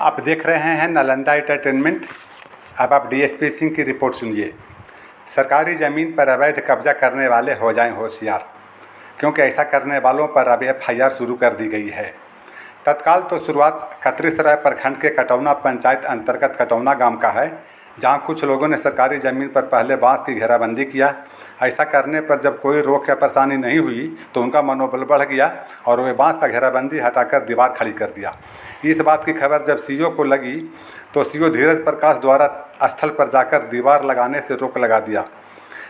आप देख रहे हैं नालंदा एंटरटेनमेंट। अब आप डीएसपी सिंह की रिपोर्ट सुनिए। सरकारी ज़मीन पर अवैध कब्जा करने वाले हो जाएं होशियार, क्योंकि ऐसा करने वालों पर अब एफआईआर शुरू कर दी गई है। तत्काल तो शुरुआत खत्रीसराय प्रखंड के कटौना पंचायत अंतर्गत कटौना गांव का है, जहां कुछ लोगों ने सरकारी ज़मीन पर पहले बांस की घेराबंदी किया। ऐसा करने पर जब कोई रोक या परेशानी नहीं हुई तो उनका मनोबल बढ़ गया और वे बांस का घेराबंदी हटाकर दीवार खड़ी कर दिया। इस बात की खबर जब सीओ को लगी तो सीओ धीरज प्रकाश द्वारा स्थल पर जाकर दीवार लगाने से रोक लगा दिया।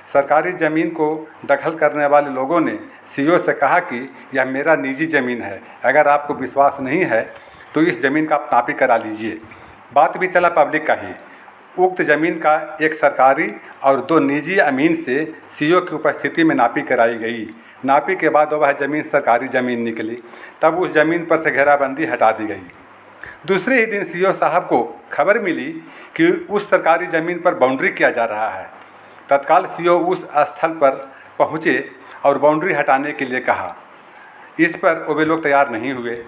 सरकारी ज़मीन को दखल करने वाले लोगों ने सीओ से कहा कि यह मेरा निजी ज़मीन है, अगर आपको विश्वास नहीं है तो इस ज़मीन का आप नापी करा लीजिए। बात भी चला पब्लिक का ही। उक्त ज़मीन का एक सरकारी और 2 निजी अमीन से सीओ की उपस्थिति में नापी कराई गई। नापी के बाद वह ज़मीन सरकारी ज़मीन निकली। तब उस ज़मीन पर से घेराबंदी हटा दी गई। दूसरे ही दिन सीओ साहब को खबर मिली कि उस सरकारी ज़मीन पर बाउंड्री किया जा रहा है। तत्काल सीओ उस स्थल पर पहुँचे और बाउंड्री हटाने के लिए कहा। इस पर वे लोग तैयार नहीं हुए,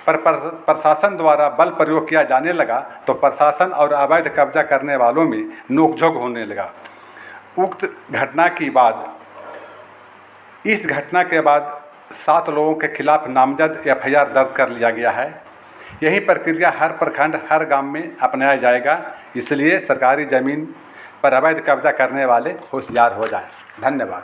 पर प्रशासन द्वारा बल प्रयोग किया जाने लगा तो प्रशासन और अवैध कब्जा करने वालों में नोकझोंक होने लगा। इस घटना के बाद 7 लोगों के खिलाफ नामजद एफआईआर दर्ज कर लिया गया है। यही प्रक्रिया हर प्रखंड, हर गांव में अपनाया जाएगा। इसलिए सरकारी ज़मीन पर अवैध कब्जा करने वाले होशियार हो जाएं। धन्यवाद।